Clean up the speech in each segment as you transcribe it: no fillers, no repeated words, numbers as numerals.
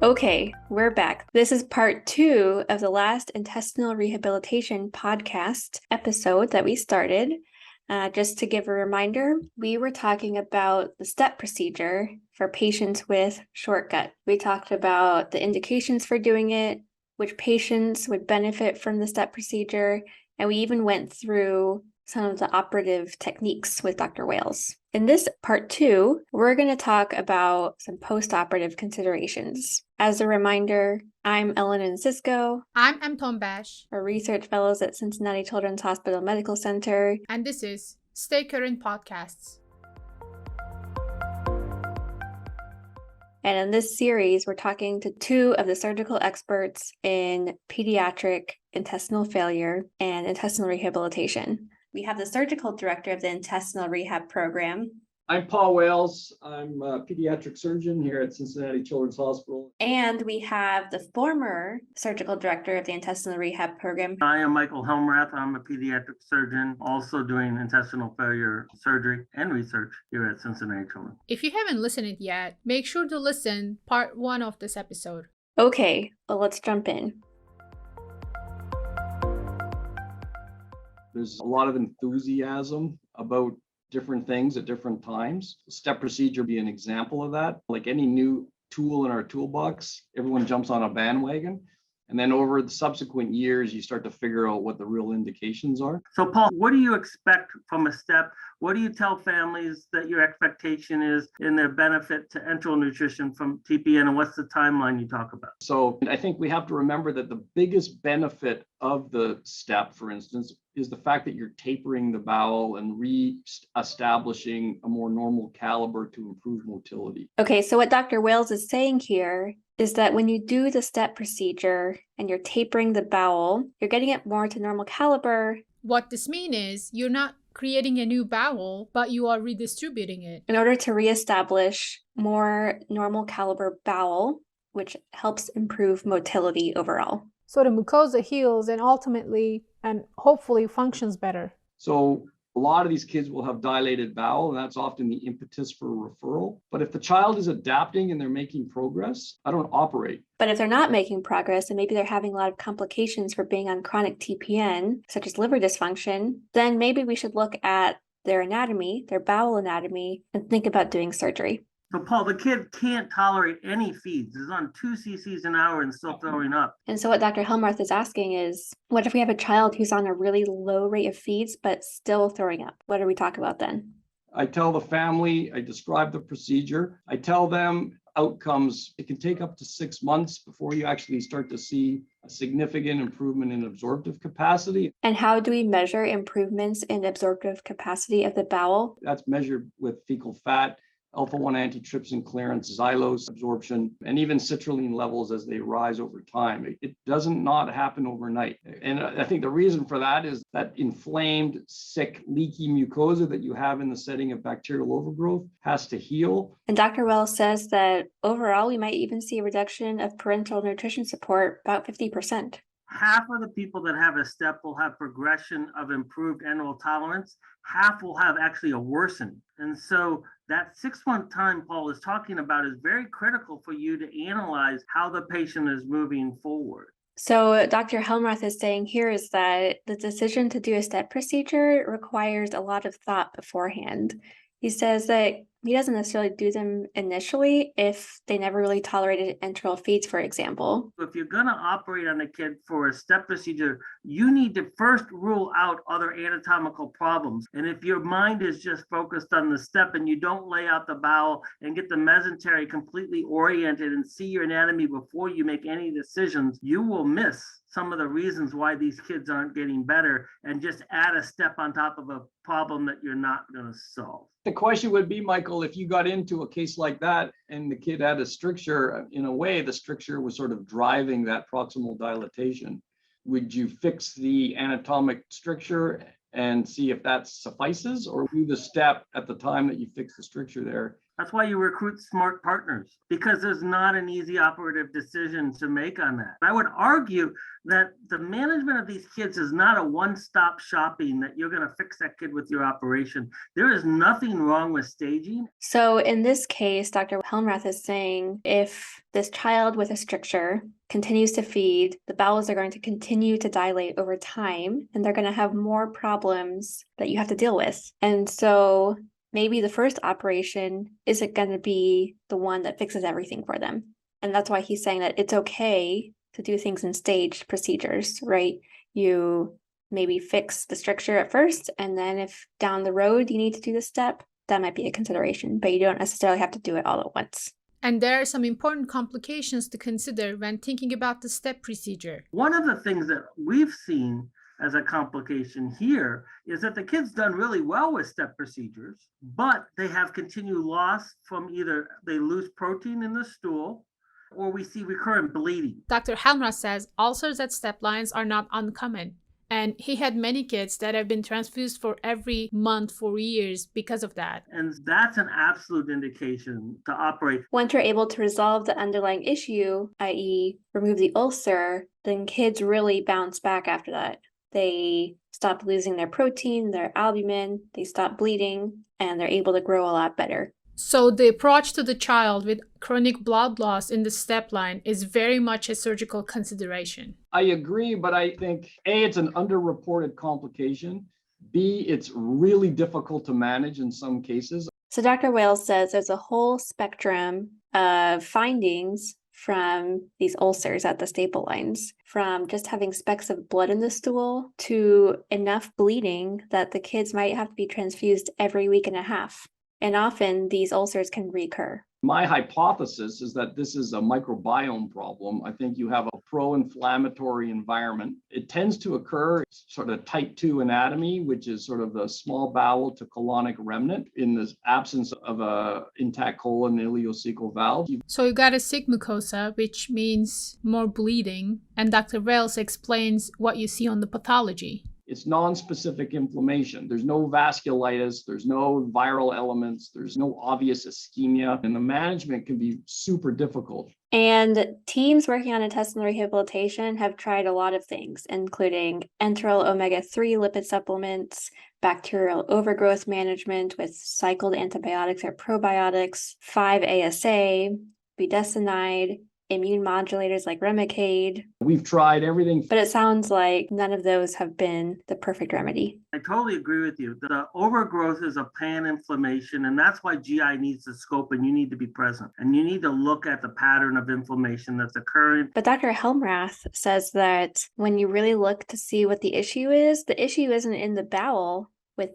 Okay, we're back. This is part 2 of the last intestinal rehabilitation podcast episode that we started. Just to give a reminder, we were talking about the step procedure for patients with short gut. We talked about the indications for doing it, which patients would benefit from the step procedure, and we even went through some of the operative techniques with Dr. Wales. In this part 2, we're going to talk about some post-operative considerations. As a reminder, I'm Ellen Encisco. I'm Tombash. We're research fellows at Cincinnati Children's Hospital Medical Center. And this is Stay Current Podcasts. And in this series, we're talking to 2 of the surgical experts in pediatric intestinal failure and intestinal rehabilitation. We have the surgical director of the intestinal rehab program. I'm Paul Wales. I'm a pediatric surgeon here at Cincinnati Children's Hospital. And we have the former surgical director of the intestinal rehab program. I am Michael Helmrath. I'm a pediatric surgeon, also doing intestinal failure surgery and research here at Cincinnati Children's. If you haven't listened it yet, make sure to listen part 1 of this episode. Okay, well, let's jump in. There's a lot of enthusiasm about different things at different times. Step procedure be an example of that. Like any new tool in our toolbox, everyone jumps on a bandwagon. And then over the subsequent years, you start to figure out what the real indications are. So Paul, what do you expect from a step? What do you tell families that your expectation is in their benefit to enteral nutrition from TPN, and what's the timeline you talk about? So I think we have to remember that the biggest benefit of the step, for instance, is the fact that you're tapering the bowel and re-establishing a more normal caliber to improve motility. Okay, so what Dr. Wales is saying here is that when you do the step procedure and you're tapering the bowel, you're getting it more to normal caliber. What this means is you're not creating a new bowel, but you are redistributing it. In order to reestablish more normal caliber bowel, which helps improve motility overall. So the mucosa heals and ultimately and hopefully functions better. So a lot of these kids will have dilated bowel, and that's often the impetus for referral. But if the child is adapting and they're making progress, I don't operate. But if they're not making progress and maybe they're having a lot of complications for being on chronic TPN, such as liver dysfunction, then maybe we should look at their anatomy, their bowel anatomy, and think about doing surgery. So Paul, the kid can't tolerate any feeds. He's on 2 cc's an hour and still throwing up. And so what Dr. Helmrath is asking is, what if we have a child who's on a really low rate of feeds, but still throwing up? What do we talk about then? I tell the family, I describe the procedure. I tell them outcomes. It can take up to 6 months before you actually start to see a significant improvement in absorptive capacity. And how do we measure improvements in absorptive capacity of the bowel? That's measured with fecal fat, alpha-1 antitrypsin clearance, xylose absorption, and even citrulline levels as they rise over time. It doesn't not happen overnight. And I think the reason for that is that inflamed, sick, leaky mucosa that you have in the setting of bacterial overgrowth has to heal. And Dr. Wells says that overall, we might even see a reduction of parenteral nutrition support, about 50%. Half of the people that have a step will have progression of improved enteral tolerance. Half will have actually a worsen. And so that 6-month time Paul is talking about is very critical for you to analyze how the patient is moving forward. So Dr. Helmrath is saying here is that the decision to do a step procedure requires a lot of thought beforehand. He says that he doesn't necessarily do them initially if they never really tolerated enteral feeds, for example. If you're going to operate on a kid for a step procedure, you need to first rule out other anatomical problems. And if your mind is just focused on the step and you don't lay out the bowel and get the mesentery completely oriented and see your anatomy before you make any decisions, you will miss some of the reasons why these kids aren't getting better and just add a step on top of a problem that you're not going to solve. The question would be, Michael, if you got into a case like that and the kid had a stricture, in a way, the stricture was sort of driving that proximal dilatation. Would you fix the anatomic stricture and see if that suffices, or do the step at the time that you fix the stricture there That's why you recruit smart partners, because there's not an easy operative decision to make on that. I would argue that the management of these kids is not a one-stop shopping that you're going to fix that kid with your operation. There is nothing wrong with staging. So in this case, Dr. Helmrath is saying if this child with a stricture continues to feed, the bowels are going to continue to dilate over time, and they're going to have more problems that you have to deal with. And so maybe the first operation isn't going to be the one that fixes everything for them. And that's why he's saying that it's okay to do things in staged procedures, right? You maybe fix the stricture at first, and then if down the road you need to do the step, that might be a consideration, but you don't necessarily have to do it all at once. And there are some important complications to consider when thinking about the step procedure. One of the things that we've seen as a complication here is that the kid's done really well with step procedures, but they have continued loss from either they lose protein in the stool or we see recurrent bleeding. Dr. Helmrath says ulcers at step lines are not uncommon, and he had many kids that have been transfused for every month for years because of that. And that's an absolute indication to operate. Once you're able to resolve the underlying issue, i.e. remove the ulcer, then kids really bounce back after that. They stop losing their protein, their albumin, they stop bleeding, and they're able to grow a lot better. So the approach to the child with chronic blood loss in the step line is very much a surgical consideration. I agree, but I think A, it's an underreported complication. B, it's really difficult to manage in some cases. So Dr. Wales says there's a whole spectrum of findings from these ulcers at the staple lines, from just having specks of blood in the stool to enough bleeding that the kids might have to be transfused every week and a half. And often these ulcers can recur. My hypothesis is that this is a microbiome problem. I think you have a pro-inflammatory environment. It tends to occur sort of type 2 anatomy, which is sort of the small bowel to colonic remnant in the absence of a intact colon ileocecal valve. So you got a sick mucosa, which means more bleeding, and Dr. Wales explains what you see on the pathology. It's non-specific inflammation. There's no vasculitis, there's no viral elements, there's no obvious ischemia, and the management can be super difficult. And teams working on intestinal rehabilitation have tried a lot of things, including enteral omega-3 lipid supplements, bacterial overgrowth management with cycled antibiotics or probiotics, 5-ASA, budesonide, immune modulators like Remicade. We've tried everything. But it sounds like none of those have been the perfect remedy. I totally agree with you. The overgrowth is a pan-inflammation, and that's why GI needs to scope, and you need to be present. And you need to look at the pattern of inflammation that's occurring. But Dr. Helmrath says that when you really look to see what the issue isn't in the bowel with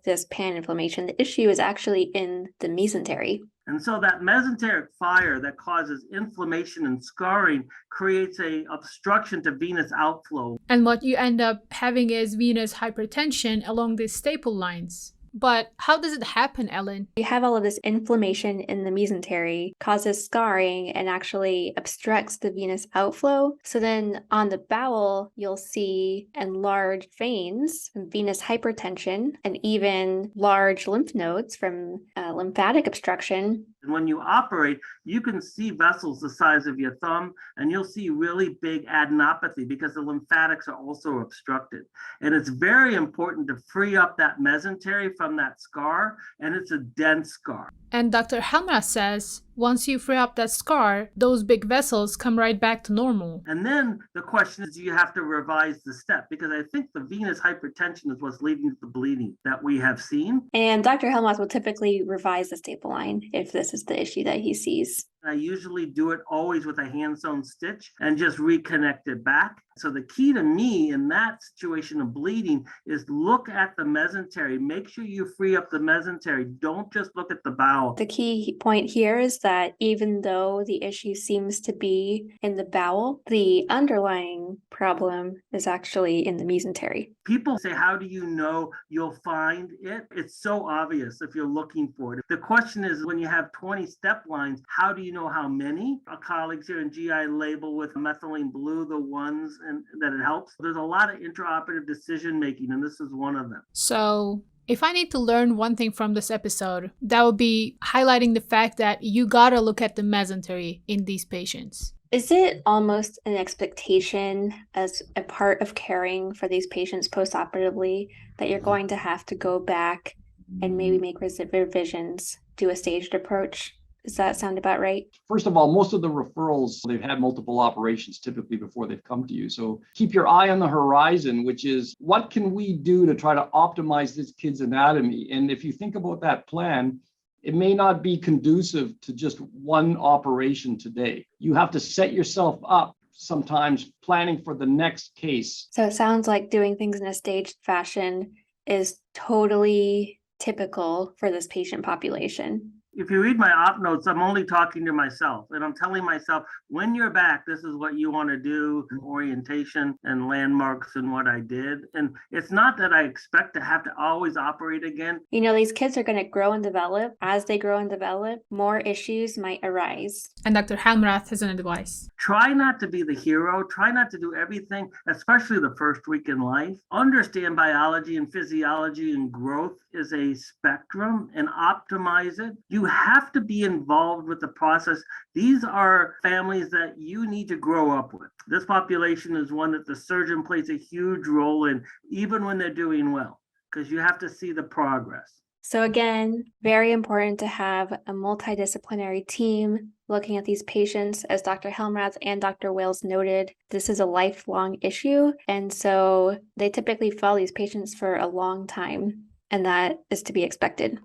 this pan-inflammation. The issue is actually in the mesentery. And so that mesenteric fire that causes inflammation and scarring creates a obstruction to venous outflow. And what you end up having is venous hypertension along the staple lines. But how does it happen, Ellen? You have all of this inflammation in the mesentery, causes scarring, and actually obstructs the venous outflow. So then on the bowel, you'll see enlarged veins from venous hypertension and even large lymph nodes from lymphatic obstruction. And when you operate, you can see vessels the size of your thumb, and you'll see really big adenopathy because the lymphatics are also obstructed. And it's very important to free up that mesentery from that scar, and it's a dense scar. And Dr. Helmrath says, once you free up that scar, those big vessels come right back to normal. And then the question is, do you have to revise the step? Because I think the venous hypertension is what's leading to the bleeding that we have seen. And Dr. Helmrath will typically revise the staple line if this is the issue that he sees. I usually do it always with a hand-sewn stitch and just reconnect it back. So the key to me in that situation of bleeding is look at the mesentery. Make sure you free up the mesentery. Don't just look at the bowel. The key point here is that even though the issue seems to be in the bowel, the underlying problem is actually in the mesentery. People say, how do you know you'll find it? It's so obvious if you're looking for it. The question is, when you have 20 step lines, how do you know how many? Our colleagues here in GI label with methylene blue the ones and that it helps. There's a lot of intraoperative decision making, and this is one of them. So If I need to learn one thing from this episode, that would be highlighting the fact that you gotta look at the mesentery in these patients. Is it almost an expectation as a part of caring for these patients postoperatively that you're going to have to go back and maybe make revisions, do a staged approach? Does that sound about right? First of all, most of the referrals, they've had multiple operations typically before they've come to you. So keep your eye on the horizon, which is what can we do to try to optimize this kid's anatomy? And if you think about that plan, it may not be conducive to just one operation today. You have to set yourself up sometimes planning for the next case. So it sounds like doing things in a staged fashion is totally typical for this patient population. If you read my op notes, I'm only talking to myself, and I'm telling myself, when you're back, this is what you want to do, orientation and landmarks and what I did. And it's not that I expect to have to always operate again. You know, these kids are going to grow and develop. As they grow and develop, more issues might arise. And Dr. Helmrath has an advice. Try not to be the hero. Try not to do everything, especially the first week in life. Understand biology and physiology and growth is a spectrum and optimize it. You have to be involved with the process. These are families that you need to grow up with. This population is one that the surgeon plays a huge role in, even when they're doing well, because you have to see the progress. So again, very important to have a multidisciplinary team looking at these patients. As Dr. Helmrath and Dr. Wales noted, this is a lifelong issue. And so they typically follow these patients for a long time, and that is to be expected.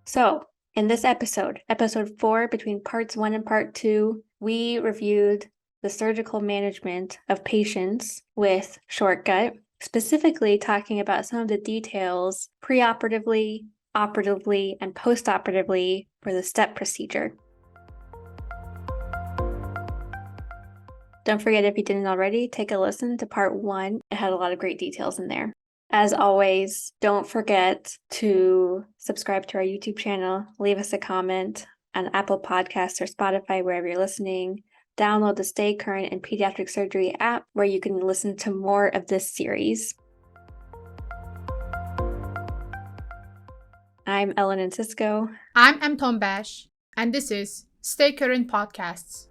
So in this episode 4, between parts 1 and part 2, we reviewed the surgical management of patients with short gut, specifically talking about some of the details preoperatively, operatively, and postoperatively for the STEP procedure. Don't forget, if you didn't already, take a listen to part 1. It had a lot of great details in there. As always, don't forget to subscribe to our YouTube channel, leave us a comment on Apple Podcasts or Spotify, wherever you're listening. Download the Stay Current in Pediatric Surgery app, where you can listen to more of this series. I'm Ellen Encisco. I'm Tombash, and this is Stay Current Podcasts.